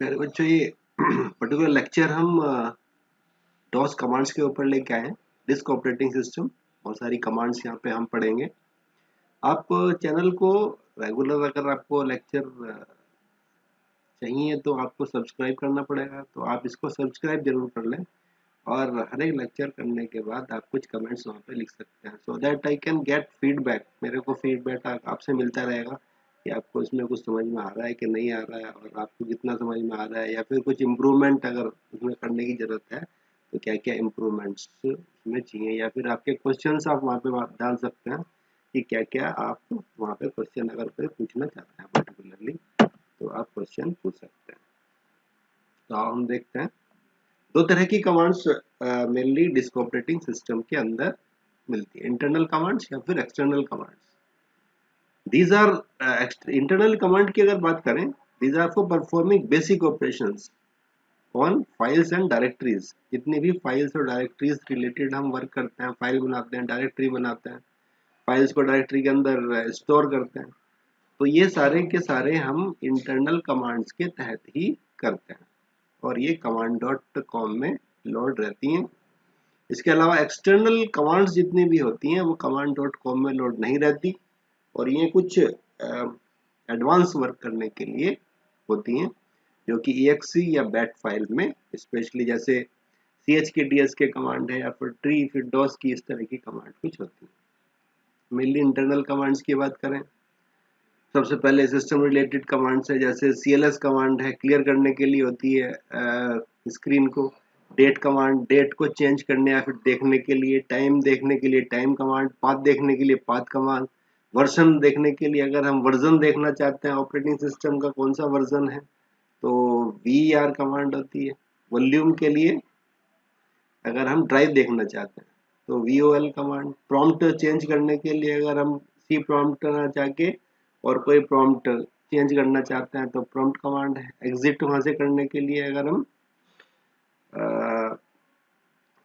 मेरे बच्चों ये पर्टिकुलर लेक्चर हम डॉस कमांड्स के ऊपर लेके आए हैं। डिस्क ऑपरेटिंग सिस्टम, बहुत सारी कमांड्स यहाँ पे हम पढ़ेंगे। आप चैनल को रेगुलर अगर आपको लेक्चर चाहिए तो आपको सब्सक्राइब करना पड़ेगा, तो आप इसको सब्सक्राइब जरूर कर लें। और हर एक लेक्चर करने के बाद आप कुछ कमेंट्स वहाँ पे लिख सकते हैं, so that I can get feedback. मेरे को फीडबैक आपसे मिलता रहेगा कि आपको इसमें कुछ समझ में आ रहा है कि नहीं आ रहा है, और आपको कितना समझ में आ रहा है, या फिर कुछ इम्प्रूवमेंट अगर उसमें करने की ज़रूरत है तो क्या क्या इम्प्रूवमेंट्स उसमें चाहिए, या फिर आपके क्वेश्चंस आप वहाँ पे डाल सकते हैं कि क्या क्या आप वहाँ पे क्वेश्चन अगर कोई पूछना चाहते हैं पर्टिकुलरली, तो आप क्वेश्चन पूछ सकते हैं। तो हम देखते हैं दो तरह की commands mainly disk operating system के अंदर मिलती है, इंटरनल कमांड्स या फिर external commands. These are internal command की अगर बात करें, these are for performing basic operations on files and directories. जितनी भी फाइल्स और डायरेक्टरीज रिलेटेड हम वर्क करते हैं, फाइल बनाते हैं, डायरेक्टरी बनाते हैं, फाइल्स को डायरेक्टरी के अंदर स्टोर करते हैं, तो ये सारे के सारे हम इंटरनल कमांड्स के तहत ही करते हैं, और ये कमांड डॉट कॉम में लोड रहती हैं। इसके अलावा एक्सटर्नल कमांड्स जितनी भी होती हैं वो कमांड डॉट कॉम में लोड नहीं रहती, और ये कुछ एडवांस वर्क करने के लिए होती हैं, जो कि exe या बैट फाइल में, स्पेशली जैसे chkds के कमांड है, या फिर ट्री, फिर डॉस की, इस तरह की कमांड कुछ होती है। मेनली इंटरनल कमांड्स की बात करें, सबसे पहले सिस्टम रिलेटेड कमांड्स है, जैसे cls कमांड है, क्लियर करने के लिए होती है स्क्रीन को। डेट कमांड, डेट को चेंज करने या फिर देखने के लिए, टाइम देखने के लिए टाइम कमांड, पाथ देखने के लिए पाथ कमांड, वर्जन देखने के लिए अगर हम वर्जन देखना चाहते हैं ऑपरेटिंग सिस्टम का कौन सा वर्जन है, तो vir कमांड होती है। वॉल्यूम के लिए अगर हम ड्राइव देखना चाहते हैं तो vol कमांड। प्रॉम्प्ट चेंज करने के लिए अगर हम सी प्रॉम्प्ट करना चाह के और कोई प्रॉम्प्ट चेंज करना चाहते हैं तो प्रॉम्प्ट कमांड है। एग्जिट वहां से करने के लिए अगर हम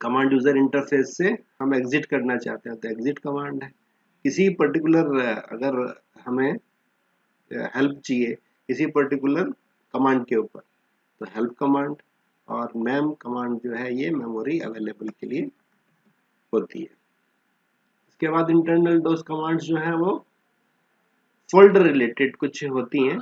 कमांड यूजर इंटरफेस से हम एग्जिट करना चाहते हैं तो एग्जिट कमांड है। किसी पर्टिकुलर अगर हमें हेल्प चाहिए किसी पर्टिकुलर कमांड के ऊपर, तो हेल्प कमांड। और मैम कमांड जो है ये मेमोरी अवेलेबल के लिए होती है। इसके बाद इंटरनल डोस कमांड्स जो है वो फोल्डर रिलेटेड कुछ होती हैं,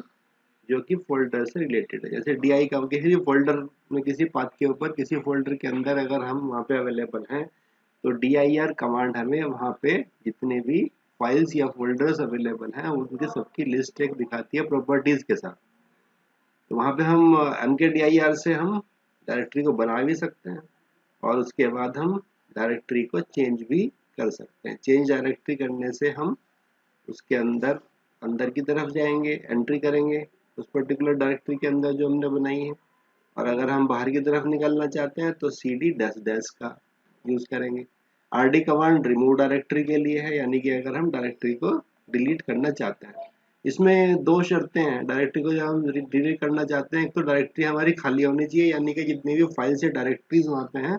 जो कि फोल्डर से रिलेटेड है। जैसे डी का किसी भी फोल्डर में, किसी पाथ के ऊपर, किसी फोल्डर के अंदर अगर हम वहाँ पे अवेलेबल हैं, तो dir कमांड हमें वहाँ पे जितने भी फाइल्स या फोल्डर्स अवेलेबल हैं उनकी सबकी लिस्ट एक दिखाती है प्रॉपर्टीज के साथ। तो वहाँ पे हम mkdir से हम डायरेक्टरी को बना भी सकते हैं, और उसके बाद हम डायरेक्टरी को चेंज भी कर सकते हैं। चेंज डायरेक्टरी करने से हम उसके अंदर अंदर की तरफ जाएंगे, एंट्री करेंगे उस पर्टिकुलर डायरेक्टरी के अंदर जो हमने बनाई है, और अगर हम बाहर की तरफ निकलना चाहते हैं तो cd डैश डैश का यूज करेंगे। rd कमांड रिमूव डायरेक्टरी के लिए है, यानी कि अगर हम डायरेक्टरी को डिलीट करना चाहते हैं। इसमें दो शर्तें हैं, डायरेक्टरी को जब हम डिलीट करना चाहते हैं, एक तो डायरेक्टरी हमारी खाली होनी चाहिए, यानी कि जितनी भी फाइल्स या डायरेक्टरीज वहाँ पे हैं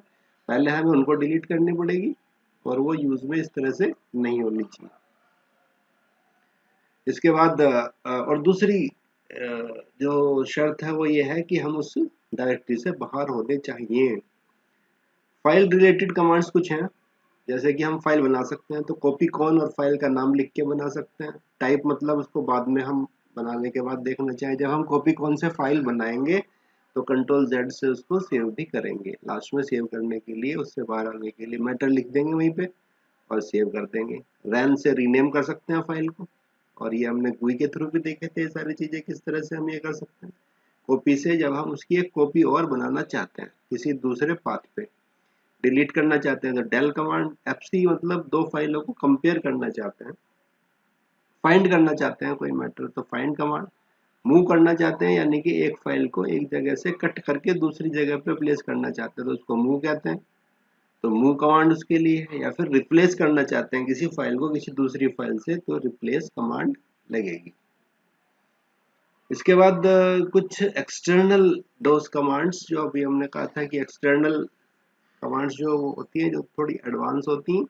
पहले हमें उनको डिलीट करनी पड़ेगी, और वो यूज में इस तरह से नहीं होनी चाहिए। इसके बाद और दूसरी जो शर्त है वो ये है कि हम उस डायरेक्टरी से बाहर होने चाहिए। फाइल रिलेटेड कमांड्स कुछ हैं, जैसे कि हम फाइल बना सकते हैं तो कॉपी कौन और फाइल का नाम लिख के बना सकते हैं। टाइप मतलब उसको बाद में हम बनाने के बाद देखना चाहिए। जब हम कॉपी कौन से फाइल बनाएंगे तो कंट्रोल जेड से उसको सेव भी करेंगे। लास्ट में सेव करने के लिए, उससे बाहर आने के लिए मैटर लिख देंगे वहीं पे और सेव कर देंगे। रैन से रीनेम कर सकते हैं फाइल को, और ये हमने GUI के थ्रू भी देखे थे सारी चीजें किस तरह से हम ये कर सकते हैं। कॉपी से जब हम उसकी एक कॉपी और बनाना चाहते हैं किसी दूसरे पाथ पे, डिलीट करना चाहते हैं तो डेल कमांड। fc मतलब दो फाइलों को कंपेयर करना चाहते हैं। फाइंड करना चाहते हैं कोई मैटर तो फाइंड कमांड। मूव करना चाहते हैं, यानी कि एक फाइल को एक जगह से कट करके दूसरी जगह पे प्लेस करना चाहते हैं तो उसको मूव कहते हैं, तो मूव कमांड उसके लिए है। या फिर रिप्लेस करना चाहते हैं किसी फाइल को किसी दूसरी फाइल से, तो रिप्लेस कमांड लगेगी। इसके बाद कुछ एक्सटर्नल डोस कमांड्स, जो अभी हमने कहा था कि एक्सटर्नल कमांड्स जो होती हैं जो थोड़ी एडवांस होती हैं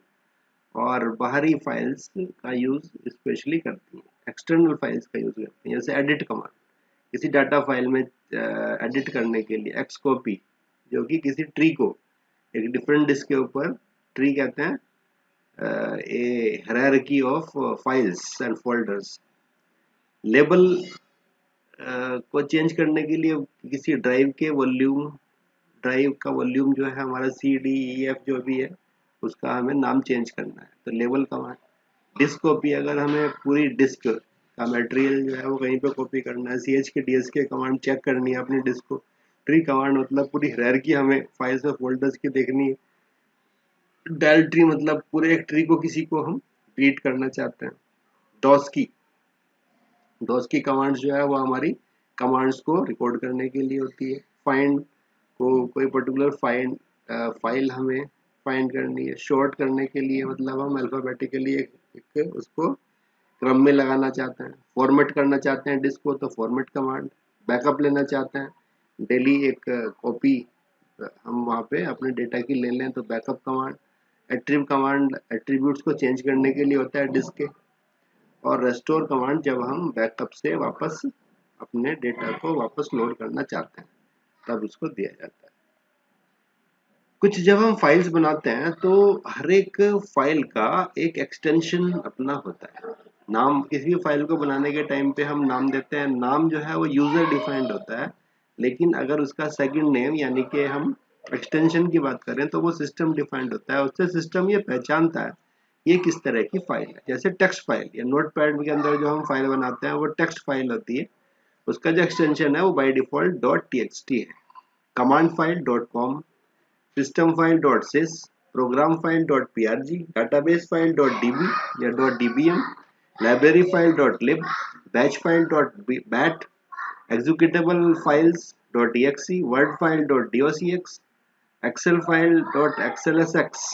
और बाहरी फाइल्स का यूज स्पेशली करती हैं, एक्सटर्नल फाइल्स का यूज करती हैं। जैसे एडिट कमांड, किसी डाटा फाइल में एडिट करने के लिए एक्स कॉपी, जो कि किसी ट्री को एक डिफरेंट डिस्क के ऊपर, ट्री कहते हैं a hierarchy of files and folders. Label को चेंज करने के लिए किसी ड्राइव के वॉल्यूम, ड्राइव का वॉल्यूम जो है हमारा सी डी ई एफ जो भी है उसका हमें नाम चेंज करना है, तो लेबल कमांड। डिस्क कॉपी, अगर हमें पूरी डिस्क का मटेरियल जो है वो कहीं पे कॉपी करना है, सी एच के डी एस के कमांड चेक करनी है अपनी डिस्क को। ट्री कमांड मतलब पूरी हायरार्की हमें फाइल्स और फोल्डर्स की देखनी है। डेल ट्री मतलब पूरे एक ट्री को किसी को हम रीड करना चाहते हैं। डॉस की, डॉस की कमांड्स जो है वो हमारी कमांड्स को रिकॉर्ड करने के लिए होती है। फाइंड को कोई पर्टिकुलर फाइल हमें फाइंड करनी है। शॉर्ट करने के लिए मतलब हम अल्फाबेटिकली एक उसको क्रम में लगाना चाहते हैं। फॉर्मेट करना चाहते हैं डिस्क को, तो फॉर्मेट कमांड। बैकअप लेना चाहते हैं, डेली एक कॉपी हम वहाँ पे अपने डेटा की ले लें, तो backup command. Attribute command attributes को चेंज करने के लिए होता है डिस्क के। और रेस्टोर कमांड जब हम बैकअप से वापस अपने डेटा को वापस लोड करना चाहते हैं तब उसको दिया जाता है। कुछ जब हम फाइल्स बनाते हैं तो हर एक फाइल का एक एक्सटेंशन अपना होता है। नाम, किसी भी फाइल को बनाने के टाइम पे हम नाम देते हैं, नाम जो है वो यूजर डिफाइंड होता है, लेकिन अगर उसका सेकंड नेम यानी कि हम एक्सटेंशन की बात करें तो वो सिस्टम डिफाइंड होता है। उससे सिस्टम ये पहचानता है ये किस तरह की फाइल है। जैसे टेक्स्ट फाइल या नोटपैड के अंदर जो हम फाइल बनाते हैं वो टेक्स्ट फाइल होती है, उसका जो एक्सटेंशन है वो बाय डिफॉल्ट .txt है। Command file .com, system file .sys, program file .prg, database file .db या .dbm, library file .lib, batch file .bat, executable files .exe, word file .docx, Excel file .xlsx,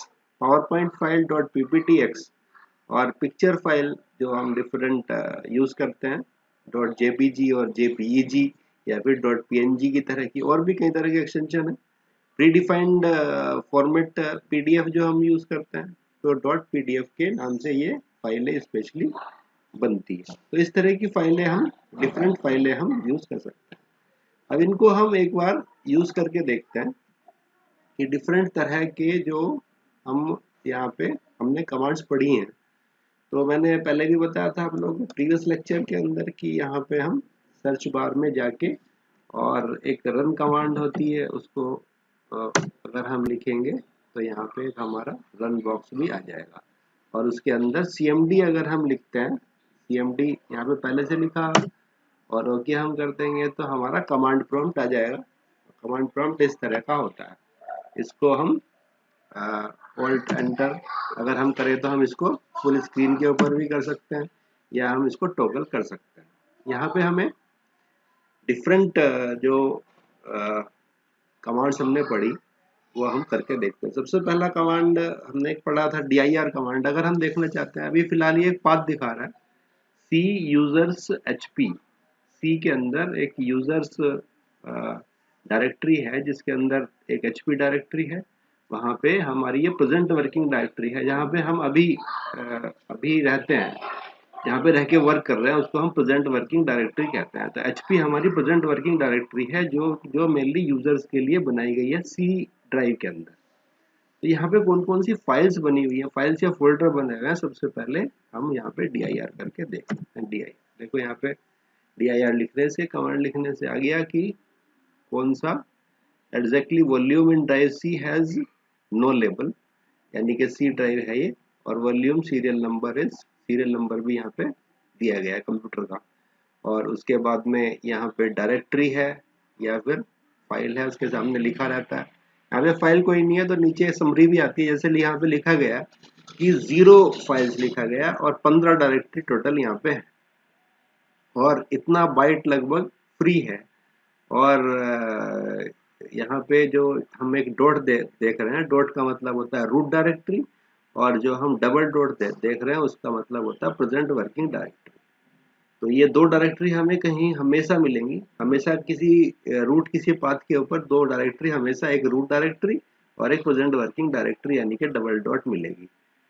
PowerPoint file .pptx, और picture file जो हम different use करते हैं .jpg और jpeg या फिर .png की तरह की और भी कई तरह के एक्सटेंशन है। प्रीडिफाइंड फॉर्मेट पीडीएफ जो हम यूज करते हैं, तो .pdf के नाम से ये फाइलें स्पेशली बनती है। तो इस तरह की फाइलें हम, डिफरेंट फाइलें हम यूज कर सकते हैं। अब इनको हम एक बार यूज करके देखते हैं कि डिफरेंट तरह के जो हम यहाँ पे हमने कमांड्स पढ़ी हैं। तो मैंने पहले भी बताया था आप लोग प्रीवियस लेक्चर के अंदर कि यहाँ पे हम सर्च बार में जाके और एक रन कमांड होती है, उसको अगर हम लिखेंगे तो यहाँ पे हमारा रन बॉक्स भी आ जाएगा। और उसके अंदर cmd अगर हम लिखते हैं, cmd यहाँ पे पहले से लिखा और ओके हम कर देंगे तो हमारा कमांड प्रॉम्प्ट आ जाएगा। कमांड प्रॉम्प्ट इस तरह का होता है। इसको हम ऑल्ट एंटर अगर हम करें तो हम इसको फुल स्क्रीन के ऊपर भी कर सकते हैं या हम इसको टॉगल कर सकते हैं। यहाँ पे हमें डिफरेंट जो कमांड्स हमने पढ़ी वो हम करके देखते हैं। सबसे पहला कमांड हमने एक पढ़ा था dir कमांड। अगर हम देखना चाहते हैं, अभी फिलहाल ये एक पाथ दिखा रहा है सी यूजर्स hp, सी के अंदर एक यूजर्स डायरेक्टरी है जिसके अंदर एक hp डायरेक्टरी है। वहाँ पे हमारी ये प्रेजेंट वर्किंग डायरेक्टरी है जहाँ पे हम अभी रहते हैं, जहाँ पे रह के वर्क कर रहे हैं, उसको हम प्रेजेंट वर्किंग डायरेक्टरी कहते हैं। तो एचपी हमारी प्रेजेंट वर्किंग डायरेक्टरी है जो मेनली यूजर्स के लिए बनाई गई है सी ड्राइव के अंदर। तो यहाँ पे कौन कौन सी फाइल्स बनी हुई है, फाइल्स या फोल्डर बने हुए हैं, सबसे पहले हम यहाँ पे dir करके देख सकते हैं। dir देखो यहाँ पे dir लिखने से, कमांड लिखने से आ गया कि कौन सा exactly volume in drive C has no label, यानी कि सी ड्राइव है ये, और वॉल्यूम सीरियल नंबर भी यहाँ पे दिया गया है कंप्यूटर का। और उसके बाद में यहाँ पे डायरेक्टरी है या फिर फाइल है, उसके सामने लिखा रहता है। यहाँ पे फाइल कोई नहीं है तो नीचे समरी भी आती है, जैसे यहाँ पे लिखा गया कि 0 फाइल्स लिखा गया और 15 डायरेक्टरी टोटल यहाँ पे है और इतना बाइट लगभग फ्री है। और यहाँ पे जो हम एक डॉट देख रहे हैं, डॉट का मतलब होता है रूट डायरेक्टरी, और जो हम डबल डॉट देख रहे हैं उसका मतलब होता है प्रेजेंट वर्किंग डायरेक्टरी। तो ये दो डायरेक्टरी हमें कहीं हमेशा मिलेंगी, हमेशा किसी रूट किसी पाथ के ऊपर दो डायरेक्टरी, हमेशा एक रूट डायरेक्टरी और एक प्रेजेंट वर्किंग डायरेक्टरी यानी कि डबल डॉट मिलेगी।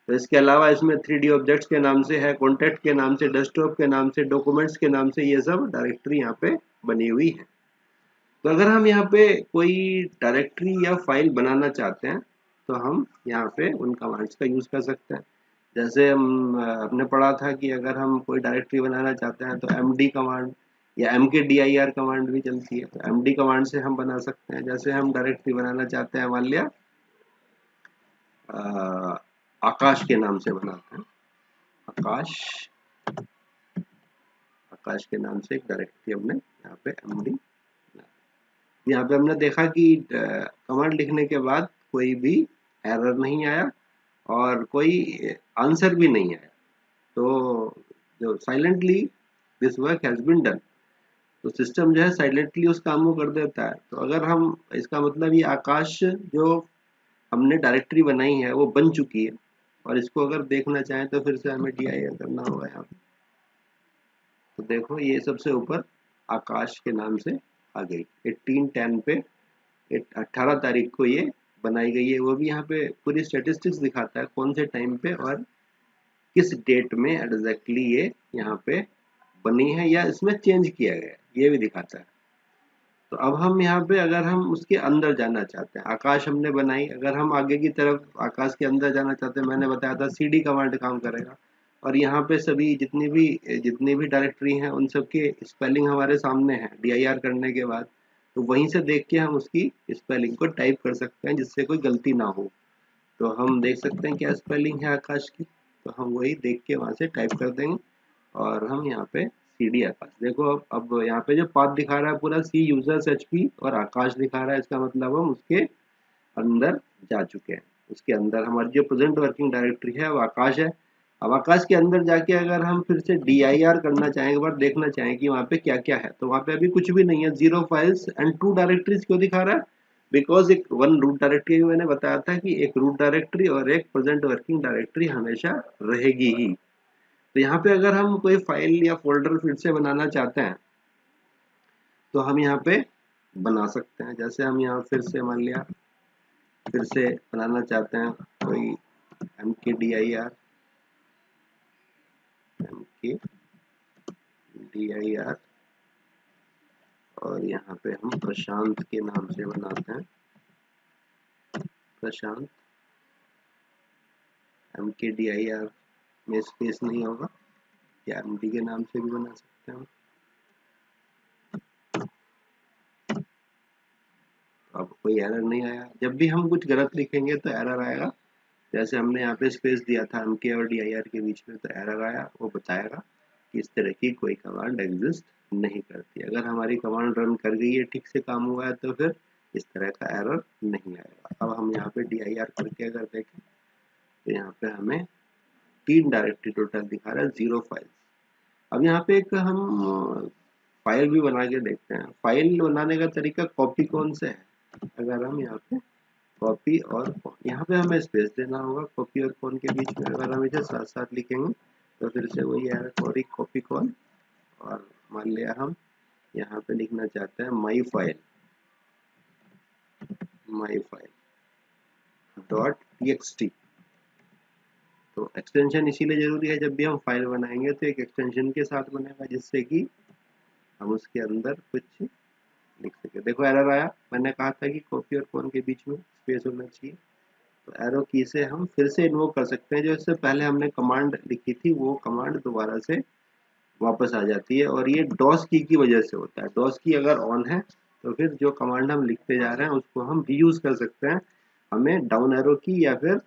तो इसके अलावा इसमें 3D ऑब्जेक्ट्स के नाम से है, कॉन्टैक्ट के नाम से, डेस्कटॉप के नाम से, डॉक्यूमेंट्स के नाम से, ये सब डायरेक्टरी यहाँ पे बनी हुई है। तो अगर हम यहाँ पे कोई डायरेक्टरी या फाइल बनाना चाहते हैं तो हम यहाँ पे उन कमांड्स का यूज कर सकते हैं। जैसे हम हमने पढ़ा था कि अगर हम कोई डायरेक्टरी बनाना चाहते हैं तो md कमांड या mkdir कमांड भी चलती है। तो md कमांड से हम बना सकते हैं। जैसे हम डायरेक्टरी बनाना चाहते हैं, मान लिया आकाश के नाम से बनाते हैं, आकाश, आकाश के नाम से एक डायरेक्टरी हमने यहाँ पे md, यहाँ पे हमने देखा कि कमांड लिखने के बाद कोई भी एरर नहीं आया और कोई आंसर भी नहीं आया। तो जो silently this work has been done, तो सिस्टम जो है साइलेंटली उस काम को कर देता है। तो अगर हम, इसका मतलब ये आकाश जो हमने डायरेक्टरी बनाई है वो बन चुकी है, और इसको अगर देखना चाहें तो फिर से हमें dir करना होगा यहाँ पे। तो देखो ये सबसे ऊपर आकाश के नाम से आ गई, 1810 पे 18 तारीख को ये बनाई गई है। वो भी यहाँ पे पूरी स्टेटिस्टिक्स दिखाता है कौन से टाइम पे और किस डेट में एग्जैक्टली ये यहाँ पे बनी है या इसमें चेंज किया गया है, ये भी दिखाता है। तो अब हम यहाँ पे अगर हम उसके अंदर जाना चाहते हैं, आकाश हमने बनाई, अगर हम आगे की तरफ आकाश के अंदर जाना चाहते हैं, मैंने बताया था cd कमांड काम करेगा। और यहाँ पे सभी जितनी भी डायरेक्टरी हैं उन सब के स्पेलिंग हमारे सामने है dir करने के बाद। तो वहीं से देख के हम उसकी स्पेलिंग को टाइप कर सकते हैं जिससे कोई गलती ना हो। तो हम देख सकते हैं क्या स्पेलिंग है आकाश की, तो हम वही देख के वहां से टाइप कर देंगे और हम यहाँ पे cd आकाश, देखो अब यहाँ पे जो पाथ दिखा रहा है पूरा सी यूजर्स hp और आकाश दिखा रहा है, इसका मतलब हम उसके अंदर जा चुके हैं। उसके अंदर हमारी जो प्रेजेंट वर्किंग डायरेक्टरी है वो आकाश है। अब आकाश के अंदर जाके अगर हम फिर से dir करना चाहें, एक बार देखना चाहें कि वहाँ पे क्या क्या है, तो वहाँ पे अभी कुछ भी नहीं है, 0 फाइल्स एंड 2 डायरेक्टरीज क्यों दिखा रहा है? बिकॉज एक वन रूट डायरेक्टरी, मैंने बताया था कि एक रूट डायरेक्टरी और एक प्रेजेंट वर्किंग डायरेक्टरी हमेशा रहेगी ही। तो यहाँ पे अगर हम कोई फाइल या फोल्डर फिर से बनाना चाहते हैं तो हम यहाँ पे बना सकते हैं। जैसे हम यहाँ फिर से मान लिया फिर से बनाना चाहते हैं कोई mkdir और यहाँ पे हम प्रशांत के नाम से बनाते हैं, प्रशांत, mkdir में स्पेस नहीं होगा, या md के नाम से भी बना सकते हैं। अब कोई एरर नहीं आया, जब भी हम कुछ गलत लिखेंगे तो एरर आएगा। जैसे हमने यहाँ पे स्पेस दिया था mk और dir के बीच में, तो एरर आया, वो बताएगा कि इस तरह की कोई कमांड एग्जिस्ट नहीं करती। अगर हमारी कमांड रन कर गई है, ठीक से काम हुआ है, तो फिर इस तरह का एरर नहीं आएगा। अब हम यहाँ पे dir करके अगर देखें तो यहाँ पे हमें 3 डायरेक्टरी टोटल दिखा रहा है, 0 फाइल्स। अब यहाँ पे एक हम फाइल भी बना के देखते हैं। फाइल बनाने का तरीका कॉपी कौन से है, अगर हम यहाँ पे कॉपी और यहाँ पे हमें स्पेस देना होगा, कॉपी और कौन के बीच में अगर हम इसे साथ साथ लिखेंगे तो फिर से वही है कॉपी कॉन, और मान लिया हम यहाँ पे लिखना चाहते हैं माई फाइल डॉट txt। तो एक्सटेंशन इसीलिए जरूरी है, जब भी हम फाइल बनाएंगे तो एक एक्सटेंशन के साथ बनेगा जिससे कि हम उसके अंदर कुछ लिख सके। देखो एरर आया, मैंने कहा था कि कॉपी और कॉन के बीच में स्पेस होना चाहिए। तो एरो की से हम फिर से इन्वोक कर सकते हैं, जो इससे पहले हमने कमांड लिखी थी वो कमांड दोबारा से वापस आ जाती है, और ये डॉस की वजह से होता है। डॉस की अगर ऑन है तो फिर जो कमांड हम लिखते जा रहे हैं उसको हम रीयूज कर सकते हैं, हमें डाउन एरो की या फिर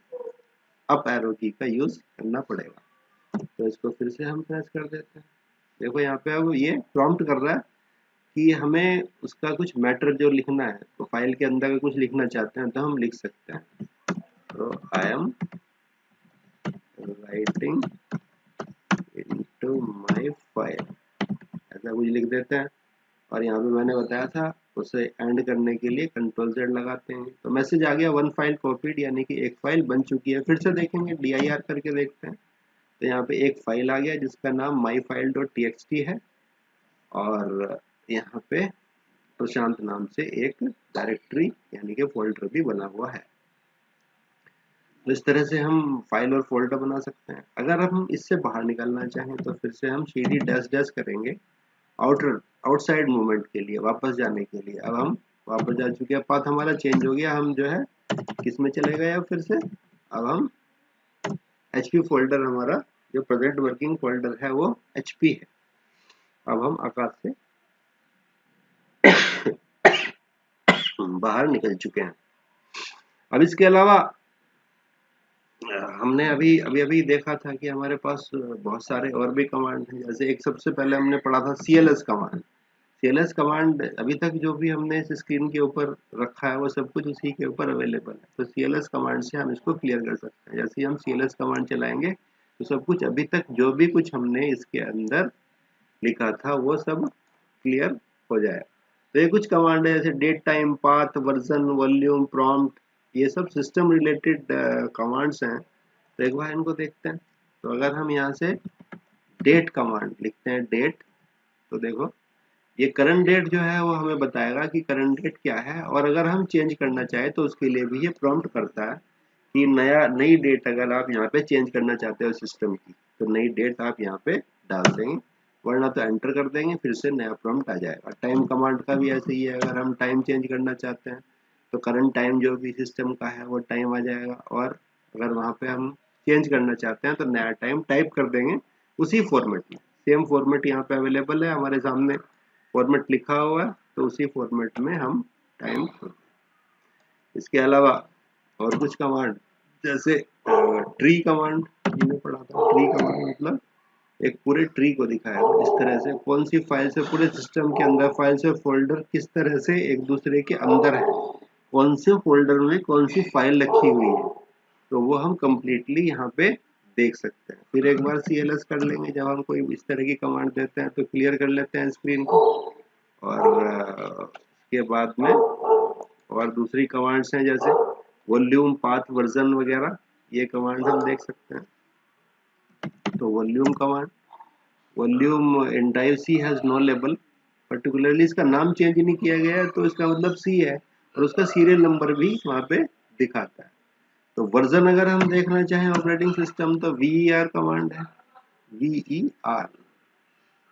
अप एरो की का यूज करना पड़ेगा। तो इसको फिर से हम प्रेस कर देते हैं। देखो यहाँ पे अब ये प्रॉम्प्ट कर रहा है कि हमें उसका कुछ मैटर जो लिखना है, तो फाइल के अंदर कुछ लिखना चाहते हैं तो हम लिख सकते हैं। तो I am writing into my file, ऐसा कुछ लिख देते हैं। और यहाँ पे मैंने बताया था उसे एंड करने के लिए Ctrl Z लगाते हैं। तो मैसेज आ गया 1 फाइल कॉपीड, यानी कि एक फाइल बन चुकी है। फिर से देखेंगे dir करके देखते हैं, तो यहाँ पे एक फाइल आ गया जिसका नाम myfile.txt है, और यहाँ पे प्रशांत नाम से एक डायरेक्टरी यानी कि फोल्डर भी बना हुआ है। तो इस तरह से हम फाइल और फोल्डर बना सकते हैं। अगर हम इससे बाहर निकलना चाहें तो फिर से हम cd डैश डैश करेंगे आउटर आउटसाइड मूवमेंट के लिए, वापस जाने के लिए। अब हम वापस जा चुके हैं, पाथ हमारा चेंज हो गया, हम जो है किस में चले गए अब फिर से। अब हम HP फोल्डर, हमारा जो प्रेजेंट वर्किंग फोल्डर है वो HP है। अब हम आकाश से बाहर निकल चुके हैं। अब इसके अलावा हमने अभी अभी अभी देखा था कि हमारे पास बहुत सारे और भी कमांड हैं। जैसे एक सबसे पहले हमने पढ़ा था CLS कमांड। CLS कमांड अभी तक जो भी हमने इस स्क्रीन के ऊपर रखा है वो सब कुछ उसी के ऊपर अवेलेबल है। तो CLS कमांड से हम इसको क्लियर कर सकते हैं। जैसे ही हम CLS कमांड चलाएंगे तो सब कुछ अभी तक जो भी कुछ हमने इसके अंदर लिखा था वो सब क्लियर हो जाए। तो ये कुछ कमांड है, जैसे date time, path, version, volume, prompt, ये सब सिस्टम रिलेटेड कमांड्स हैं। तो एक बार इनको देखते हैं। तो अगर हम यहाँ से डेट कमांड लिखते हैं, डेट, तो देखो ये करंट डेट जो है वो हमें बताएगा कि करंट डेट क्या है। और अगर हम चेंज करना चाहे तो उसके लिए भी ये प्रॉम्प्ट करता है कि नई डेट अगर आप यहाँ पे चेंज करना चाहते हो सिस्टम की, तो नई डेट आप यहाँ पे डाल देंगे, वरना तो एंटर कर देंगे, फिर से नया प्रॉम्प्ट आ जाएगा। टाइम कमांड का भी ऐसे ही है, अगर हम टाइम चेंज करना चाहते हैं तो करंट टाइम जो भी सिस्टम का है वो टाइम आ जाएगा, और अगर वहाँ पे हम चेंज करना चाहते हैं तो नया टाइम टाइप कर देंगे उसी फॉर्मेट में। सेम फॉर्मेट यहाँ पे अवेलेबल है, हमारे सामने फॉर्मेट लिखा हुआ है, तो उसी फॉर्मेट में हम टाइम। इसके अलावा और कुछ कमांड, जैसे ट्री कमांड हमने पढ़ा था। ट्री कमांड मतलब एक पूरे ट्री को दिखाएगा, इस तरह से कौन सी फाइल से पूरे सिस्टम के अंदर फाइल्स और फोल्डर किस तरह से एक दूसरे के अंदर है, कौन से फोल्डर में कौन सी फाइल रखी हुई है, तो वो हम कंप्लीटली यहाँ पे देख सकते हैं। फिर एक बार CLS कर लेंगे, जब हम कोई इस तरह की कमांड देते हैं तो क्लियर कर लेते हैं स्क्रीन को। और उसके बाद में और दूसरी कमांड्स हैं, जैसे वॉल्यूम, पाथ, वर्जन वगैरह, ये कमांड हम देख सकते हैं। तो volume command, volume in type C has no label, particularly इसका नाम चेंज नहीं किया गया है तो इसका मतलब C है, और उसका सीरियल नंबर भी वहाँ पे दिखाता है। तो वर्जन अगर हम देखना चाहें ऑपरेटिंग सिस्टम, तो VER कमांड है, VER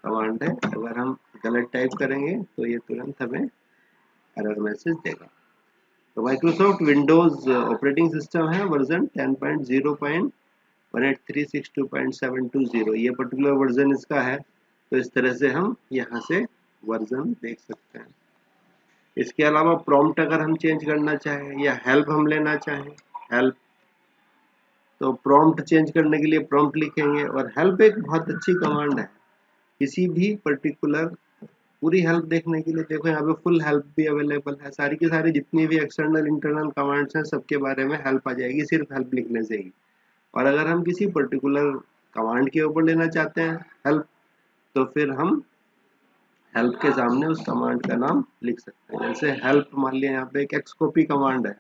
कमांड है। अगर हम गलत टाइप करेंगे तो ये तुरंत हमें एरर मैसेज देगा। तो माइक्रोसॉफ्ट विंडोज ऑपरेटिंग सिस्टम है, वर्जन 10.0.18362.720, ये पर्टिकुलर वर्जन इसका है। तो इस तरह से हम यहाँ से वर्जन देख सकते हैं। इसके अलावा प्रॉम्प्ट अगर हम चेंज करना चाहें या हेल्प हम लेना चाहें, हेल्प, तो प्रॉम्प्ट चेंज करने के लिए प्रॉम्प्ट लिखेंगे। और हेल्प एक बहुत अच्छी कमांड है, किसी भी पर्टिकुलर पूरी हेल्प देखने के लिए। देखो यहाँ पे फुल हेल्प भी अवेलेबल है, सारी की सारी जितनी भी एक्सटर्नल इंटरनल कमांड्स हैं सबके बारे में हेल्प आ जाएगी सिर्फ हेल्प लिखने से ही। और अगर हम किसी पर्टिकुलर कमांड के ऊपर लेना चाहते हैं हेल्प, तो फिर हम हेल्प के सामने उस कमांड का नाम लिख सकते हैं। जैसे हेल्प, मान लिया यहाँ पे एक एक्सकॉपी कमांड है,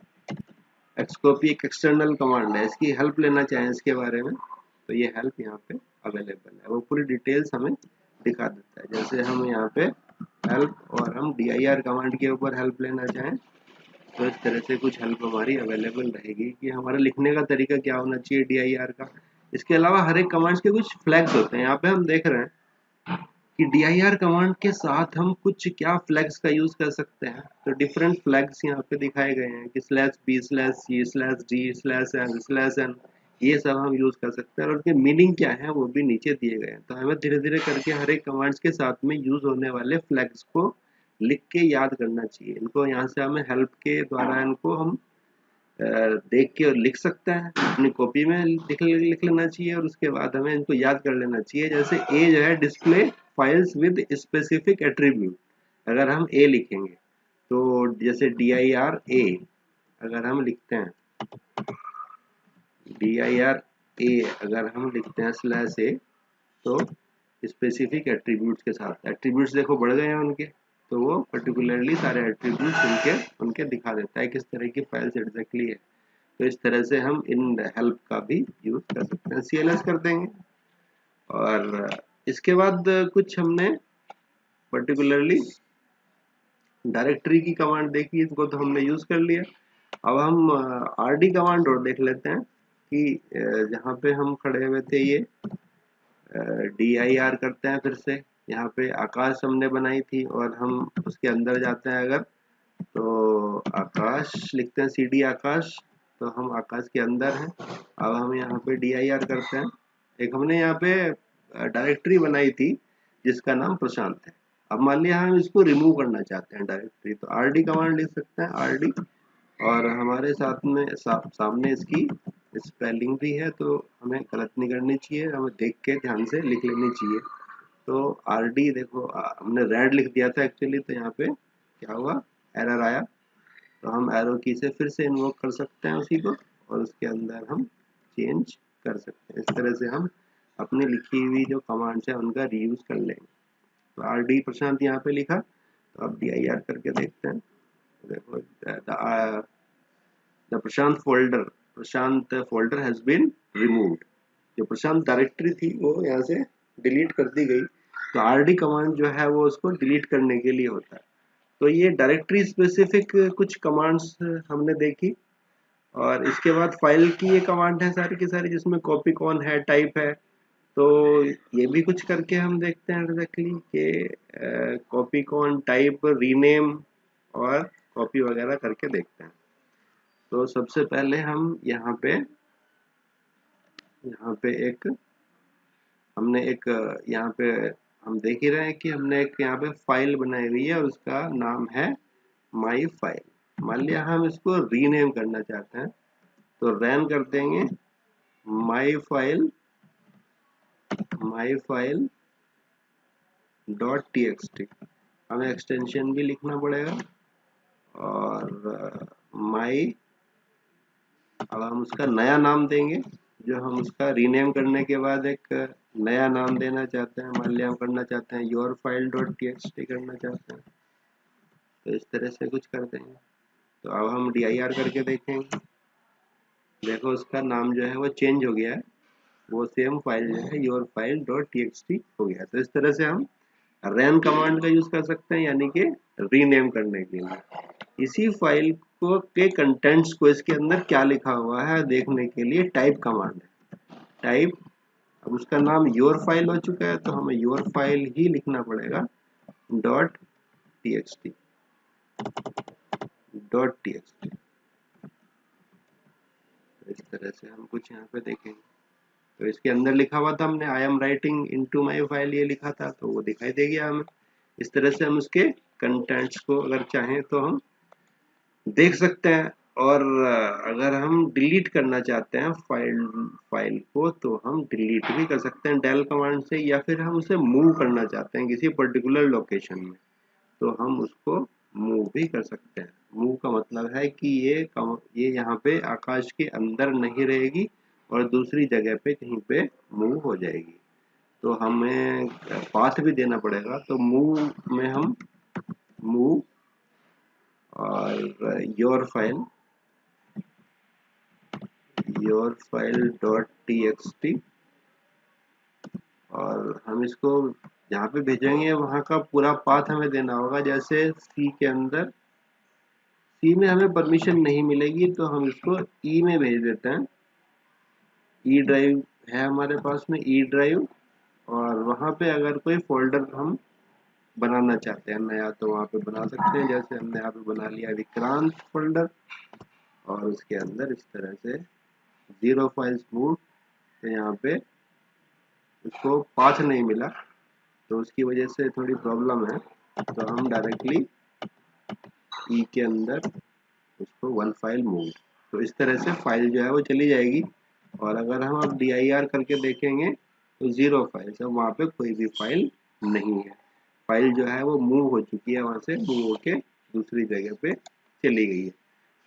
एक्सकॉपी एक एक्सटर्नल कमांड है, इसकी हेल्प लेना चाहें इसके बारे में, तो ये हेल्प यहाँ पे अवेलेबल है, वो पूरी डिटेल्स हमें दिखा देता है। जैसे हम यहाँ पे हेल्प और हम dir कमांड के ऊपर हेल्प लेना चाहें तो इस तरह से कुछ हेल्प हमारी अवेलेबल रहेगी कि हमारा लिखने का तरीका क्या होना चाहिए dir का। इसके अलावा हर एक कमांड्स के कुछ फ्लैग्स होते हैं, यहाँ पे हम देख रहे हैं कि dir कमांड के साथ हम कुछ क्या फ्लैग्स का यूज कर सकते हैं। तो डिफरेंट फ्लैग्स यहाँ पे दिखाए गए हैं कि /b /c /d /n, ये सब हम यूज कर सकते हैं, और उनके मीनिंग क्या है वो भी नीचे दिए गए हैं। तो हमें धीरे धीरे करके हर एक कमांड्स के साथ में यूज होने वाले फ्लैग्स को लिख के याद करना चाहिए। इनको यहाँ से हमें हेल्प के द्वारा इनको हम देख के और लिख सकते हैं, अपनी कॉपी में लिख लेना चाहिए, और उसके बाद हमें इनको याद कर लेना चाहिए। जैसे ए जो है, display files with specific attribute, अगर हम ए लिखेंगे तो जैसे dir a अगर हम लिखते हैं, dir a अगर हम लिखते हैं /a, तो स्पेसिफिक एट्रीब्यूट्स के साथ, एट्रीब्यूट्स देखो बढ़ गए हैं उनके, तो वो पर्टिकुलरली सारे एट्रीब्यूट्स उनके दिखा देता है किस तरह की फाइल्स एग्जैक्टली है। तो इस तरह से हम इन हेल्प का भी यूज कर सकते हैं। CLS कर देंगे, और इसके बाद कुछ हमने पर्टिकुलरली डायरेक्टरी की कमांड देखी, इसको तो हमने यूज कर लिया। अब हम RD कमांड और देख लेते हैं। कि जहाँ पे हम खड़े हुए थे ये DIR करते हैं फिर से। यहाँ पे आकाश हमने बनाई थी और हम उसके अंदर जाते हैं अगर, तो आकाश लिखते हैं, CD आकाश, तो हम आकाश के अंदर हैं। अब हम यहाँ पे DIR करते हैं। एक हमने यहाँ पे डायरेक्टरी बनाई थी जिसका नाम प्रशांत है। अब मान लिया हम इसको रिमूव करना चाहते हैं डायरेक्टरी, तो RD कमांड लिख सकते हैं, RD। और हमारे साथ में सामने इसकी स्पेलिंग भी है, तो हमें गलत नहीं करनी चाहिए, हमें देख के ध्यान से लिख लेनी चाहिए। तो RD देखो हमने रेड लिख दिया था एक्चुअली, तो यहाँ पे क्या हुआ, एरर आया। तो हम एरो की से फिर से इन्वोक कर सकते हैं उसी को, और उसके अंदर हम चेंज कर सकते हैं। इस तरह से हम अपनी लिखी हुई जो कमांड्स है उनका रीयूज कर लेंगे। तो RD प्रशांत यहाँ पे लिखा, तो अब DIR करके देखते हैं। देखो the Prashant folder has been removed. जो प्रशांत डायरेक्टरी थी वो यहाँ से डिलीट कर दी गई। तो RD कमांड जो है वो उसको डिलीट करने के लिए होता है। तो ये डायरेक्टरी स्पेसिफिक कुछ कमांड्स हमने देखी। और इसके बाद फाइल की ये कमांड है सारी की सारी, जिसमें कॉपी कौन है, टाइप है। तो ये भी कुछ करके हम देखते हैं एग्जैक्टली कि कॉपी कौन, टाइप, रीनेम और कॉपी वगैरह करके देखते हैं। तो सबसे पहले हम यहाँ पे एक हमने एक यहाँ पे हम देख ही रहे हैं कि हमने एक यहाँ पे फाइल बनाई हुई है और उसका नाम है माई फाइल। मान लिया हम इसको रीनेम करना चाहते हैं, तो रन कर देंगे माई फाइल .txt। हमें एक्सटेंशन भी लिखना पड़ेगा। और माई, अब हम उसका नया नाम देंगे, जो हम उसका रीनेम करने के बाद एक नया नाम देना चाहते हैं। मान लिया हम करना चाहते हैं योर फाइल .txt करना चाहते हैं, तो इस तरह से कुछ कर देंगे। तो अब हम DIR करके देखेंगे। देखो उसका नाम जो है वो चेंज हो गया है, वो सेम फाइल जो है योर फाइल .txt हो गया। तो इस तरह से हम रन कमांड का यूज कर सकते हैं, यानी कि रीनेम करने के लिए। इसी फाइल को के कंटेंट्स को इसके अंदर क्या लिखा हुआ है देखने के लिए टाइप कमांड है। टाइप, अब उसका नाम योर फाइल हो चुका है, तो हमें योर फाइल ही लिखना पड़ेगा .txt। इस तरह से हम कुछ यहाँ पे देखेंगे। तो इसके अंदर लिखा हुआ था हमने I am writing into my file, ये लिखा था, तो वो दिखाई दे गया हमें। इस तरह से हम उसके कंटेंट्स को अगर चाहें तो हम देख सकते हैं। और अगर हम डिलीट करना चाहते हैं फाइल को, तो हम डिलीट भी कर सकते हैं डेल कमांड से, या फिर हम उसे मूव करना चाहते हैं किसी पर्टिकुलर लोकेशन में, तो हम उसको मूव भी कर सकते हैं। मूव का मतलब है कि ये यहाँ पे आकाश के अंदर नहीं रहेगी और दूसरी जगह पे कहीं पे मूव हो जाएगी। तो हमें पाथ भी देना पड़ेगा। तो मूव में हम मूव और योर फाइल .txt, और हम इसको जहाँ पे भेजेंगे वहाँ का पूरा पाथ हमें देना होगा। जैसे सी के अंदर, सी में हमें परमिशन नहीं मिलेगी, तो हम इसको ई में भेज देते हैं। ई ड्राइव है हमारे पास में, ई ड्राइव, और वहाँ पे अगर कोई फोल्डर हम बनाना चाहते हैं नया, तो वहाँ पे बना सकते हैं। जैसे हमने यहाँ पे बना लिया विक्रांत फोल्डर, और उसके अंदर इस तरह से 0 फाइल्स मूव। तो यहाँ पे उसको पाथ नहीं मिला, तो उसकी वजह से थोड़ी प्रॉब्लम है। तो हम डायरेक्टली ई के अंदर उसको 1 फाइल मूव, तो इस तरह से फाइल जो है वो चली जाएगी। और अगर हम अब DIR करके देखेंगे तो 0 फाइल्स, अब वहाँ पे कोई भी फाइल नहीं है। फाइल जो है वो मूव हो चुकी है, वहाँ से मूव होके दूसरी जगह पे चली गई है।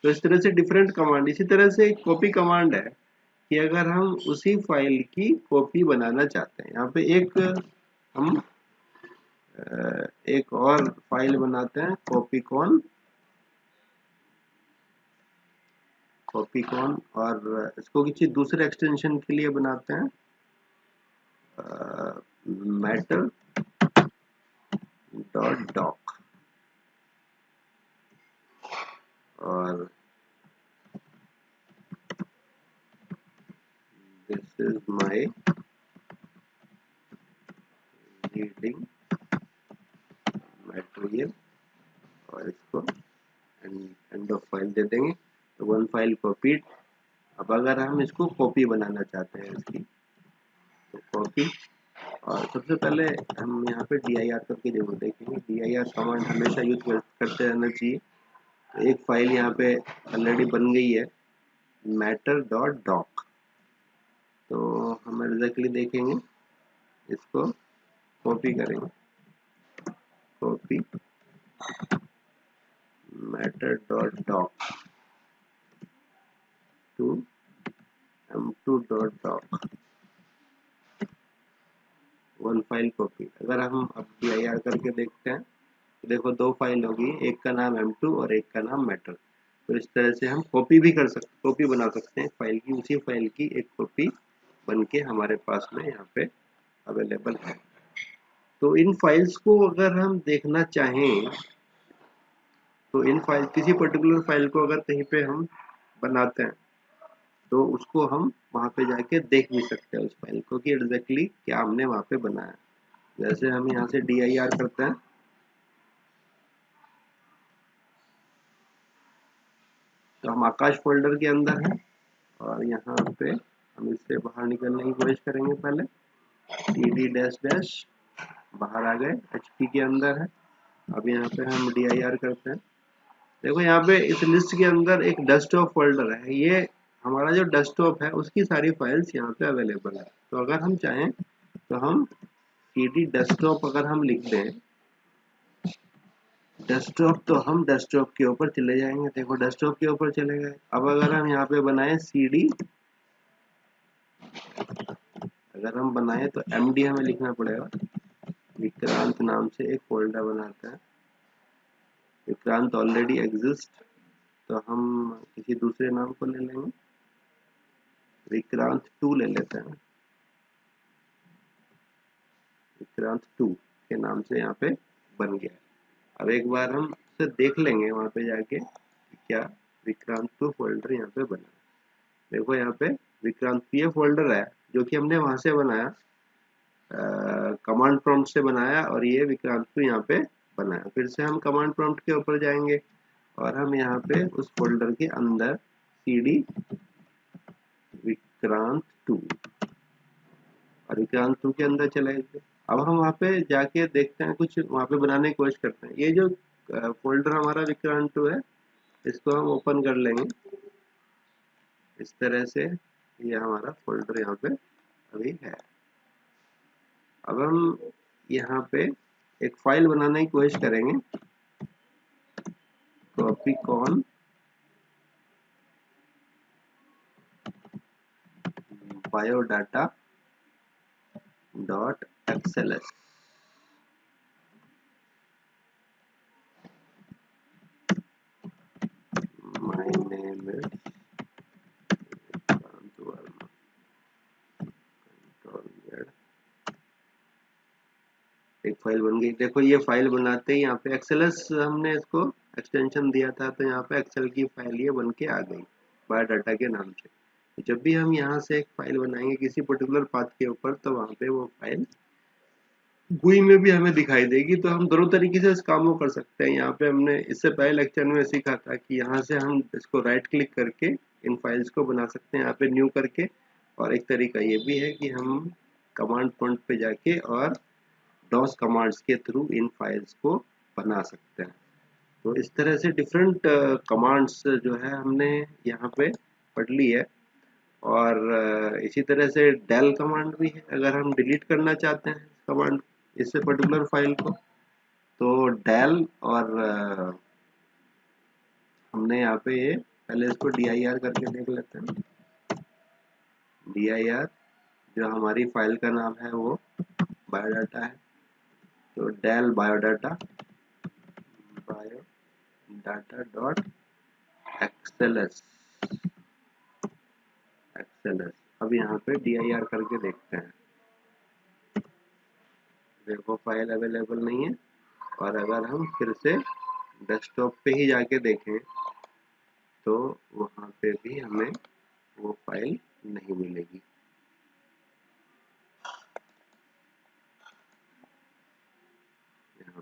तो इस तरह से डिफरेंट कमांड। इसी तरह से एक कॉपी कमांड है कि अगर हम उसी फाइल की कॉपी बनाना चाहते हैं, यहाँ पे हम एक और फाइल बनाते हैं कॉपीकॉन, और इसको किसी दूसरे एक्सटेंशन के लिए बनाते हैं मैटर .doc। और this is my reading material, और इसको एंड ऑफ फाइल दे देंगे। तो वन फाइल कॉपीड। अब अगर हम इसको कॉपी बनाना चाहते हैं इसकी, तो कॉपी, और सबसे पहले हम यहाँ पे dir करके जरूर देखेंगे। dir कमांड हमेशा यूज करते रहना चाहिए। तो एक फाइल यहाँ पे ऑलरेडी बन गई है, matter.doc। तो हम एग्जैक्टली देखेंगे, इसको कॉपी करेंगे, copy matter.doc to m2.doc, one file copy. अगर हम अब dir करके देखते हैं तो देखो दो फाइल होगी, एक का नाम m2 और एक का नाम matter। तो इस तरह से हम कॉपी भी कर सकते, कॉपी बना सकते हैं फाइल की, उसी फाइल की एक कॉपी बन के हमारे पास में यहाँ पे अवेलेबल है। तो इन फाइल्स को अगर हम देखना चाहें, तो इन फाइल, किसी पर्टिकुलर फाइल को अगर कहीं पे हम बनाते हैं तो उसको हम वहां पे जाके देख भी सकते हैं उस फाइल को कि एग्जैक्टली क्या हमने वहां पे बनाया। जैसे हम यहाँ से dir करते हैं, तो हम आकाश फोल्डर के अंदर हैं, और यहाँ पे हम इससे बाहर निकलने की कोशिश करेंगे। पहले td बाहर आ गए, HP के अंदर है। अब यहाँ पे हम dir करते हैं। देखो यहाँ पे इस लिस्ट के अंदर एक डेस्कटॉप फोल्डर है, ये हमारा जो डेस्कटॉप है उसकी सारी फाइल्स यहाँ पे अवेलेबल है। तो अगर हम चाहें तो हम cd डेस्कटॉप अगर हम लिख दें डेस्कटॉप, तो हम डेस्कटॉप के ऊपर चले जाएंगे। देखो डेस्कटॉप के ऊपर चले गए। अब अगर हम यहाँ पे बनाए cd, अगर हम बनाए तो md हमें लिखना पड़ेगा। विक्रांत नाम से एक फोल्डर बनाते हैं, विक्रांत ऑलरेडी एग्जिस्ट, तो हम किसी दूसरे नाम को ले लेंगे, विक्रांत 2 ले लेते हैं। विक्रांत 2 के नाम से यहाँ पे बन गया। अब एक बार हम इसे देख लेंगे वहां पे जाके कि क्या विक्रांत 2 फोल्डर यहाँ पे बना। देखो यहाँ पे विक्रांत ये फोल्डर है जो कि हमने वहां से बनाया, कमांड प्रॉम्प्ट से बनाया, और ये विक्रांत 2 यहाँ पे बनाया। फिर से हम कमांड प्रॉम्प्ट के ऊपर जाएंगे और हम यहाँ पे उस फोल्डर के अंदर cd विक्रांत 2, और विक्रांत 2 के अंदर चले गए। अब हम वहाँ पे जाके देखते हैं, कुछ वहाँ पे बनाने की कोशिश करते हैं। ये जो फोल्डर हमारा विक्रांत 2 है, इसको हम ओपन कर लेंगे इस तरह से। ये हमारा फोल्डर यहाँ पे अभी है। अब हम यहाँ पे एक फाइल बनाने की कोशिश करेंगे, copy con biodata dot xls। My name is Vikrant Verma। एक फाइल बन गई। देखो ये फाइल बनाते ही यहाँ पे एक्सेलस हमने इसको एक्सटेंशन दिया था, तो यहाँ पे एक्सेल की फाइल ये बन के आ गई बायोडाटा के नाम से। जब भी हम यहाँ से एक फाइल बनाएंगे किसी पर्टिकुलर पाथ के ऊपर, तो वहाँ पे वो फाइल GUI में भी हमें दिखाई देगी। तो हम दोनों तरीके से इस काम को कर सकते हैं। यहाँ पे हमने इससे पहले लेक्चर में सीखा था कि यहाँ से हम इसको राइट क्लिक करके इन फाइल्स को बना सकते हैं यहाँ पे न्यू करके, और एक तरीका ये भी है कि हम कमांड प्रॉम्प्ट पे जाके और DOS कमांड्स के थ्रू इन फाइल्स को बना सकते हैं। तो इस तरह से डिफरेंट कमांड्स जो है हमने यहाँ पे पढ़ ली है। और इसी तरह से del कमांड भी है, अगर हम डिलीट करना चाहते हैं कमांड इससे पर्टिकुलर फाइल को, तो del, और हमने यहाँ पे ये पहले इसको dir करके देख लेते हैं। dir जो हमारी फाइल का नाम है वो बायोडाटा है, तो del बायोडाटा डॉट xls। अब यहाँ पे dir करके देखते हैं। देखो फाइल अवेलेबल नहीं है, और अगर हम फिर से डेस्कटॉप पे ही जाके देखें तो वहाँ पे भी हमें वो फाइल नहीं मिलेगी।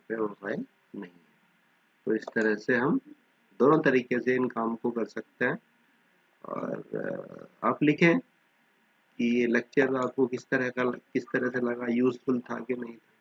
पे वो फाइल नहीं है। तो इस तरह से हम दोनों तरीके से इन काम को कर सकते हैं। और आप लिखें कि ये लेक्चर आपको किस तरह से लगा, यूजफुल था कि नहीं था।